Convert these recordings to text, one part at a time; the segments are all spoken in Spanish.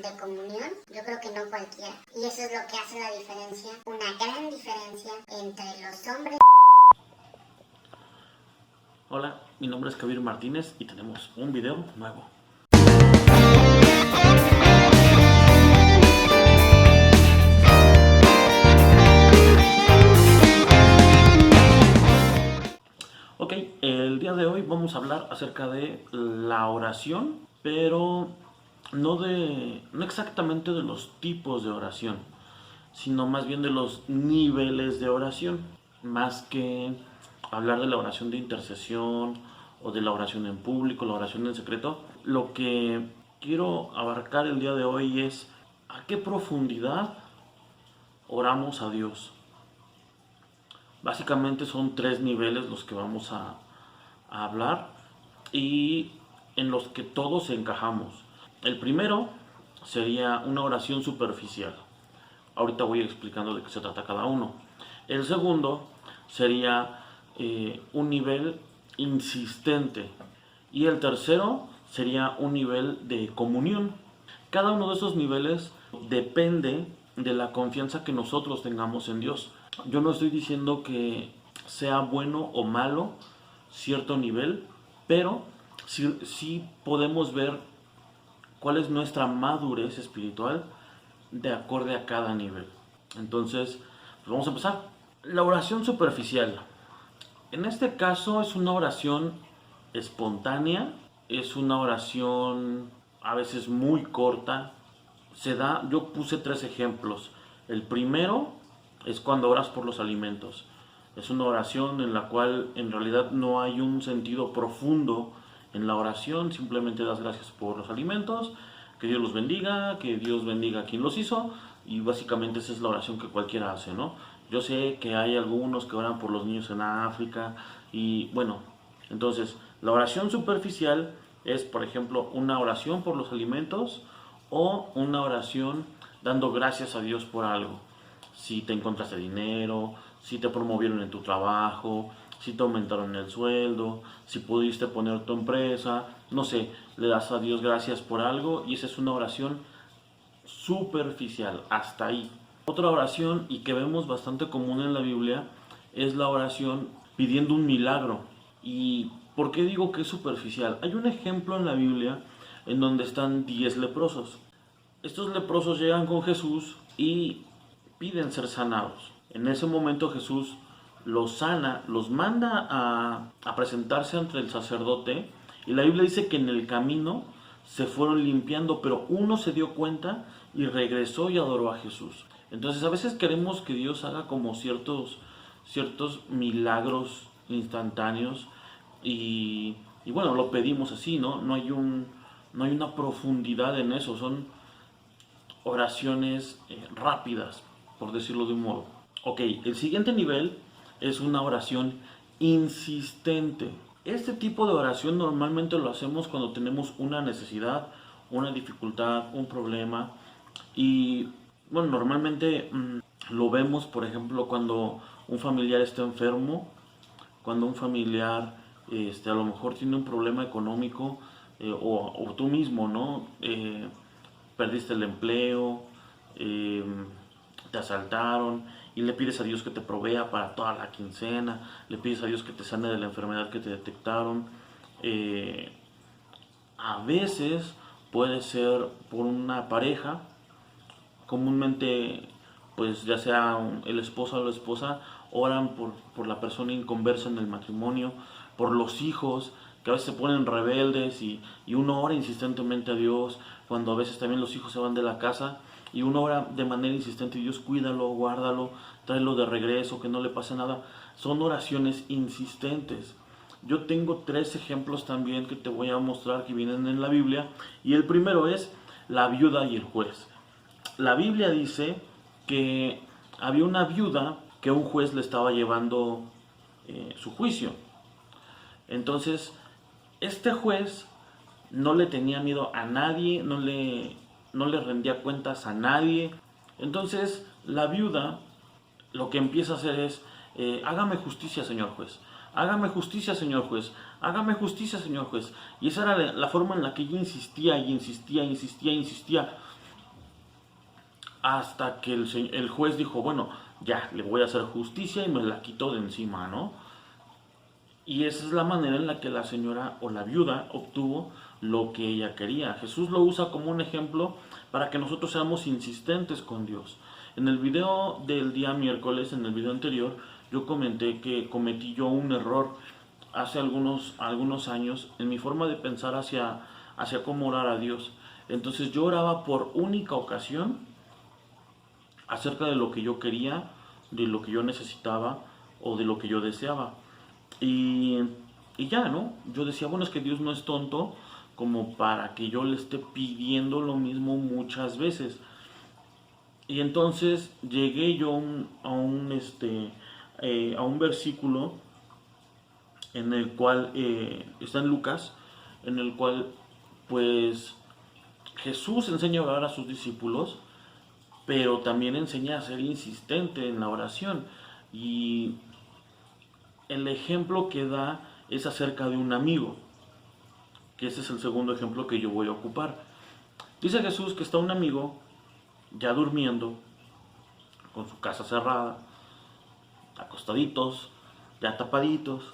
de comunión, yo creo que no cualquiera. Y eso es lo que hace la diferencia, una gran diferencia entre los hombres. Hola, mi nombre es Kabir Martínez y tenemos un video nuevo. Ok, el día de hoy vamos a hablar acerca de la oración, pero no exactamente de los tipos de oración, sino más bien de los niveles de oración, más que hablar de la oración de intercesión o de la oración en público, la oración en secreto. Lo que quiero abarcar el día de hoy es a qué profundidad oramos a Dios. Básicamente son 3 niveles los que vamos a hablar y en los que todos encajamos. El primero sería una oración superficial. Ahorita voy explicando de qué se trata cada uno. El segundo sería un nivel insistente. Y el tercero sería un nivel de comunión. Cada uno de esos niveles depende de la confianza que nosotros tengamos en Dios. Yo no estoy diciendo que sea bueno o malo cierto nivel, pero sí podemos ver cuál es nuestra madurez espiritual de acorde a cada nivel. Entonces, pues vamos a empezar. La oración superficial. En este caso es una oración espontánea, es una oración a veces muy corta. Yo puse 3 ejemplos. El primero es cuando oras por los alimentos. Es una oración en la cual en realidad no hay un sentido profundo en la oración, simplemente das gracias por los alimentos, que Dios los bendiga, que Dios bendiga a quien los hizo, y básicamente esa es la oración que cualquiera hace, ¿no? Yo sé que hay algunos que oran por los niños en África, y bueno, entonces la oración superficial es, por ejemplo, una oración por los alimentos o una oración dando gracias a Dios por algo. Si te encontraste dinero, si te promovieron en tu trabajo, si te aumentaron el sueldo, si pudiste poner tu empresa, no sé, le das a Dios gracias por algo y esa es una oración superficial, hasta ahí. Otra oración, y que vemos bastante común en la Biblia, es la oración pidiendo un milagro. ¿Y por qué digo que es superficial? Hay un ejemplo en la Biblia en donde están 10 leprosos. Estos leprosos llegan con Jesús y piden ser sanados. En ese momento Jesús los sana, los manda a presentarse ante el sacerdote, y la Biblia dice que en el camino se fueron limpiando, pero uno se dio cuenta y regresó y adoró a Jesús. Entonces a veces queremos que Dios haga como ciertos milagros instantáneos y bueno, lo pedimos así, ¿no? No hay una profundidad en eso, son oraciones rápidas, por decirlo de un modo. Ok, el siguiente nivel es una oración insistente. Este tipo de oración normalmente lo hacemos cuando tenemos una necesidad, una dificultad, un problema. Y bueno, normalmente lo vemos, por ejemplo, cuando un familiar está enfermo, cuando un familiar a lo mejor tiene un problema económico, o tú mismo, ¿no? Perdiste el empleo, te asaltaron y le pides a Dios que te provea para toda la quincena, le pides a Dios que te sane de la enfermedad que te detectaron. A veces puede ser por una pareja, comúnmente pues ya sea el esposo o la esposa oran por la persona inconversa en el matrimonio, por los hijos que a veces se ponen rebeldes y uno ora insistentemente a Dios, cuando a veces también los hijos se van de la casa y uno ora de manera insistente: Dios, cuídalo, guárdalo, tráelo de regreso, que no le pase nada. Son oraciones insistentes. Yo tengo 3 ejemplos también que te voy a mostrar que vienen en la Biblia, y el primero es la viuda y el juez. La Biblia dice que había una viuda que un juez le estaba llevando su juicio. Entonces, este juez no le tenía miedo a nadie, no le rendía cuentas a nadie. Entonces, la viuda lo que empieza a hacer es: hágame justicia, señor juez. Hágame justicia, señor juez. Hágame justicia, señor juez. Y esa era la forma en la que ella insistía y insistía, insistía, insistía. hasta que el juez dijo, bueno, ya, le voy a hacer justicia y me la quito de encima, ¿no? Y esa es la manera en la que la señora o la viuda obtuvo lo que ella quería. Jesús lo usa como un ejemplo para que nosotros seamos insistentes con Dios. En el video del día miércoles, en el video anterior, yo comenté que cometí yo un error hace algunos años en mi forma de pensar hacia cómo orar a Dios. Entonces yo oraba por única ocasión acerca de lo que yo quería, de lo que yo necesitaba o de lo que yo deseaba. Y, y ya, ¿no? Yo decía, bueno, es que Dios no es tonto como para que yo le esté pidiendo lo mismo muchas veces. Y entonces llegué yo a un versículo en el cual está en Lucas, en el cual pues Jesús enseña a orar a sus discípulos, pero también enseña a ser insistente en la oración. Y el ejemplo que da es acerca de un amigo, que ese es el segundo ejemplo que yo voy a ocupar. Dice Jesús que está un amigo ya durmiendo, con su casa cerrada, acostaditos, ya tapaditos,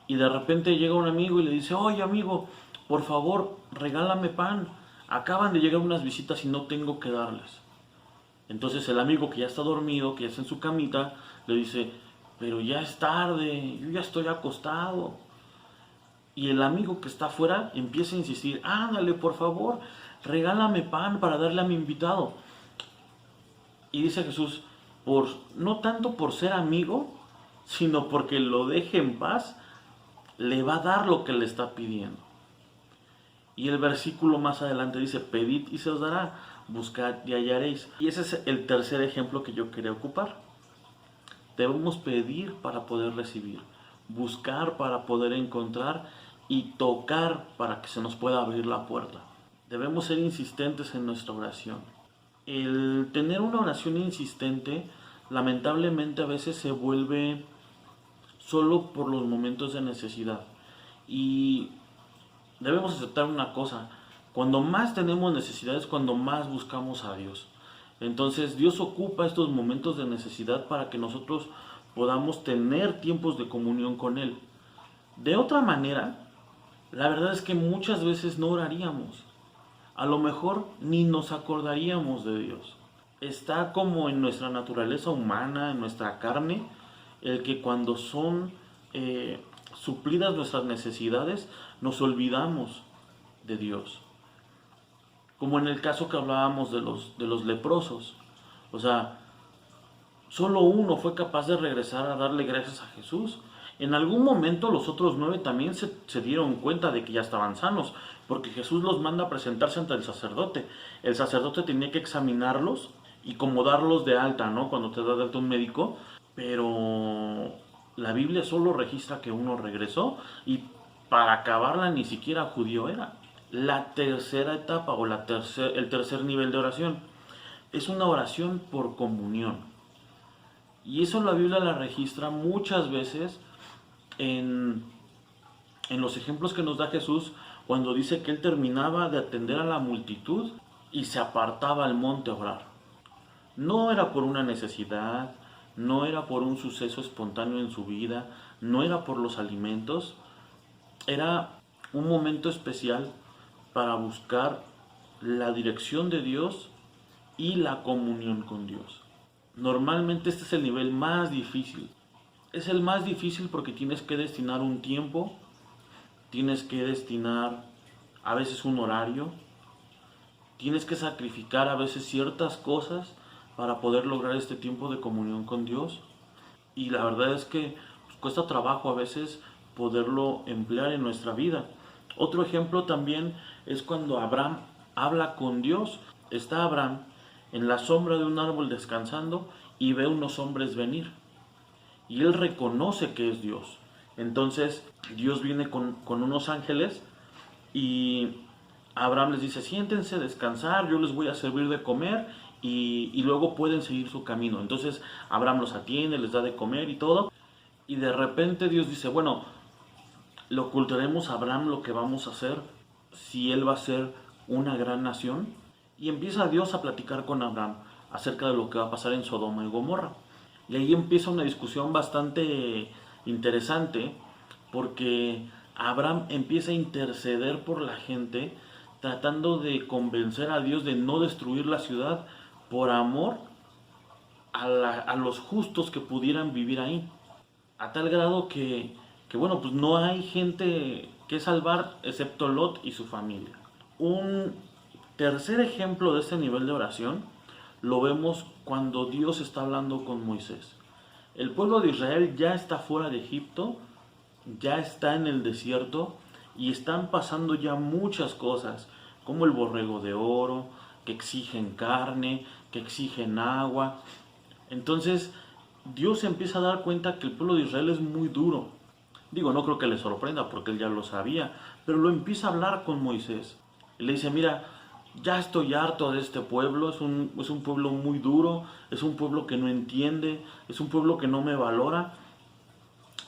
y de repente llega un amigo y le dice, oye amigo, por favor, regálame pan, acaban de llegar unas visitas y no tengo que darles. Entonces el amigo que ya está dormido, que ya está en su camita, le dice, pero ya es tarde, yo ya estoy acostado. Y el amigo que está afuera empieza a insistir, ándale, por favor, regálame pan para darle a mi invitado. Y dice Jesús, no tanto por ser amigo, sino porque lo deje en paz, le va a dar lo que le está pidiendo. Y el versículo más adelante dice, pedid y se os dará, buscad y hallaréis. Y ese es el tercer ejemplo que yo quería ocupar. Debemos pedir para poder recibir, buscar para poder encontrar y tocar para que se nos pueda abrir la puerta. Debemos ser insistentes en nuestra oración. El tener una oración insistente, lamentablemente a veces se vuelve solo por los momentos de necesidad. Y debemos aceptar una cosa, cuando más tenemos necesidades, cuando más buscamos a Dios. Entonces Dios ocupa estos momentos de necesidad para que nosotros podamos tener tiempos de comunión con Él. De otra manera, la verdad es que muchas veces no oraríamos. A lo mejor ni nos acordaríamos de Dios. Está como en nuestra naturaleza humana, en nuestra carne, el que cuando son suplidas nuestras necesidades, nos olvidamos de Dios. Como en el caso que hablábamos de los leprosos. O sea, solo uno fue capaz de regresar a darle gracias a Jesús. En algún momento los otros 9 también se dieron cuenta de que ya estaban sanos, porque Jesús los manda a presentarse ante el sacerdote. El sacerdote tenía que examinarlos y como darlos de alta, ¿no? Cuando te da de alta un médico, pero la Biblia solo registra que uno regresó y para acabarla ni siquiera judío era. La tercera etapa o el tercer nivel de oración es una oración por comunión. Y eso la Biblia la registra muchas veces en los ejemplos que nos da Jesús cuando dice que Él terminaba de atender a la multitud y se apartaba al monte a orar. No era por una necesidad, no era por un suceso espontáneo en su vida, no era por los alimentos, era un momento especial para buscar la dirección de Dios y la comunión con Dios. Normalmente este es el nivel más difícil. Es el más difícil porque tienes que destinar un tiempo, tienes que destinar a veces un horario, tienes que sacrificar a veces ciertas cosas para poder lograr este tiempo de comunión con Dios. Y la verdad es que cuesta trabajo a veces poderlo emplear en nuestra vida. Otro ejemplo también es cuando Abraham habla con Dios. Está Abraham en la sombra de un árbol descansando y ve unos hombres venir. Y él reconoce que es Dios. Entonces Dios viene con unos ángeles y Abraham les dice, siéntense, descansar, yo les voy a servir de comer y luego pueden seguir su camino. Entonces Abraham los atiende, les da de comer y todo. Y de repente Dios dice, bueno, ¿le ocultaremos a Abraham lo que vamos a hacer si él va a ser una gran nación? Y empieza Dios a platicar con Abraham. acerca de lo que va a pasar en Sodoma y Gomorra. Y ahí empieza una discusión bastante interesante, porque Abraham empieza a interceder por la gente, tratando de convencer a Dios de no destruir la ciudad por amor a los justos que pudieran vivir ahí. A tal grado que bueno, pues no hay gente que salvar excepto Lot y su familia. Un tercer ejemplo de este nivel de oración lo vemos cuando Dios está hablando con Moisés. El pueblo de Israel ya está fuera de Egipto, ya está en el desierto y están pasando ya muchas cosas, como el borrego de oro, que exigen carne, que exigen agua. Entonces Dios se empieza a dar cuenta que el pueblo de Israel es muy duro. Digo, no creo que le sorprenda porque él ya lo sabía, pero lo empieza a hablar con Moisés. Y le dice, mira, ya estoy harto de este pueblo, es un pueblo muy duro, es un pueblo que no entiende, es un pueblo que no me valora.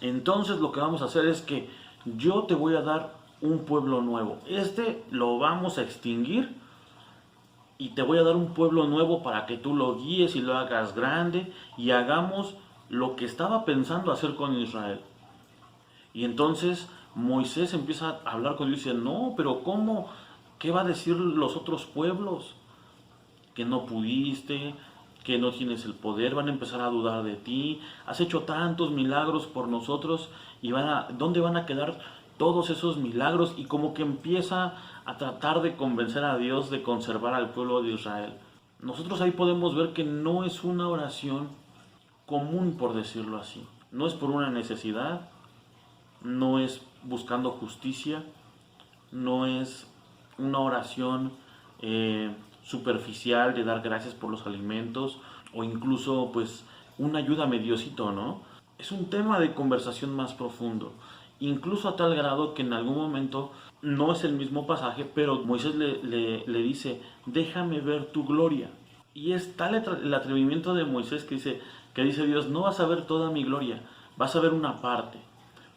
Entonces lo que vamos a hacer es que yo te voy a dar un pueblo nuevo. Este lo vamos a extinguir y te voy a dar un pueblo nuevo para que tú lo guíes y lo hagas grande y hagamos lo que estaba pensando hacer con Israel. Y entonces Moisés empieza a hablar con Dios y dice, no, pero ¿cómo? ¿Qué va a decir los otros pueblos? Que no pudiste, que no tienes el poder, van a empezar a dudar de ti, has hecho tantos milagros por nosotros y ¿dónde van a quedar todos esos milagros? Y como que empieza a tratar de convencer a Dios de conservar al pueblo de Israel. Nosotros ahí podemos ver que no es una oración común, por decirlo así. No es por una necesidad, no es buscando justicia, no es una oración superficial de dar gracias por los alimentos o incluso pues una ayúdame Diosito, ¿no? Es un tema de conversación más profundo, incluso a tal grado que en algún momento, no es el mismo pasaje, pero Moisés le dice, déjame ver tu gloria. Y es tal el atrevimiento de Moisés que dice Dios, no vas a ver toda mi gloria, vas a ver una parte.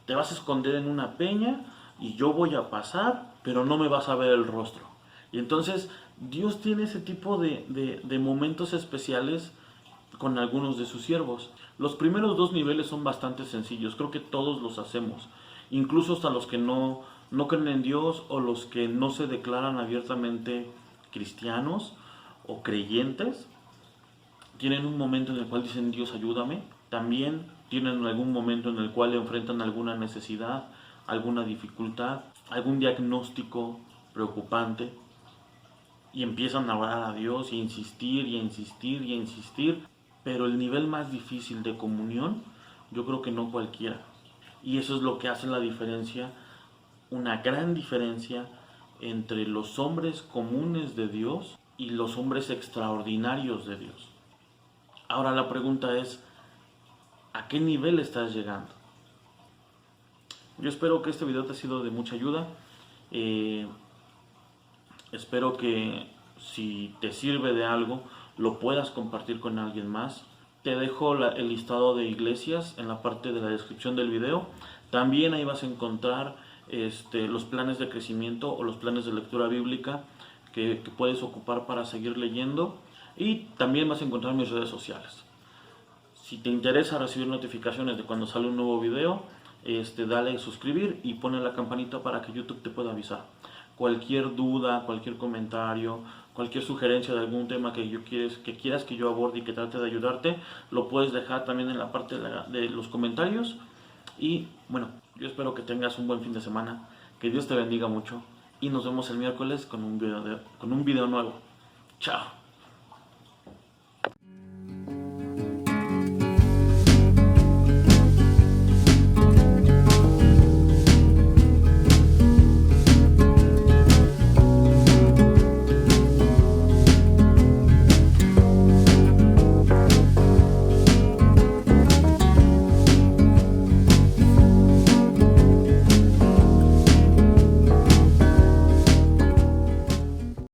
Te vas a esconder en una peña y yo voy a pasar, pero no me vas a ver el rostro. Y entonces Dios tiene ese tipo de momentos especiales con algunos de sus siervos. Los primeros dos niveles son bastante sencillos, creo que todos los hacemos, incluso hasta los que no creen en Dios o los que no se declaran abiertamente cristianos o creyentes, tienen un momento en el cual dicen Dios ayúdame. También tienen algún momento en el cual enfrentan alguna necesidad, alguna dificultad, algún diagnóstico preocupante y empiezan a orar a Dios y a insistir y a insistir y a insistir, pero el nivel más difícil de comunión yo creo que no cualquiera. Y eso es lo que hace la diferencia, una gran diferencia entre los hombres comunes de Dios y los hombres extraordinarios de Dios. Ahora la pregunta es, ¿a qué nivel estás llegando? Yo espero que este video te ha sido de mucha ayuda. Espero que si te sirve de algo, lo puedas compartir con alguien más. Te dejo el listado de iglesias en la parte de la descripción del video. También ahí vas a encontrar los planes de crecimiento o los planes de lectura bíblica que puedes ocupar para seguir leyendo. Y también vas a encontrar mis redes sociales. Si te interesa recibir notificaciones de cuando sale un nuevo video, dale a suscribir y pone la campanita para que YouTube te pueda avisar. Cualquier duda, cualquier comentario, cualquier sugerencia de algún tema que quieras que yo aborde y que trate de ayudarte, lo puedes dejar también en la parte de los comentarios. Y bueno, yo espero que tengas un buen fin de semana, que Dios te bendiga mucho y nos vemos el miércoles con un video nuevo. Chao.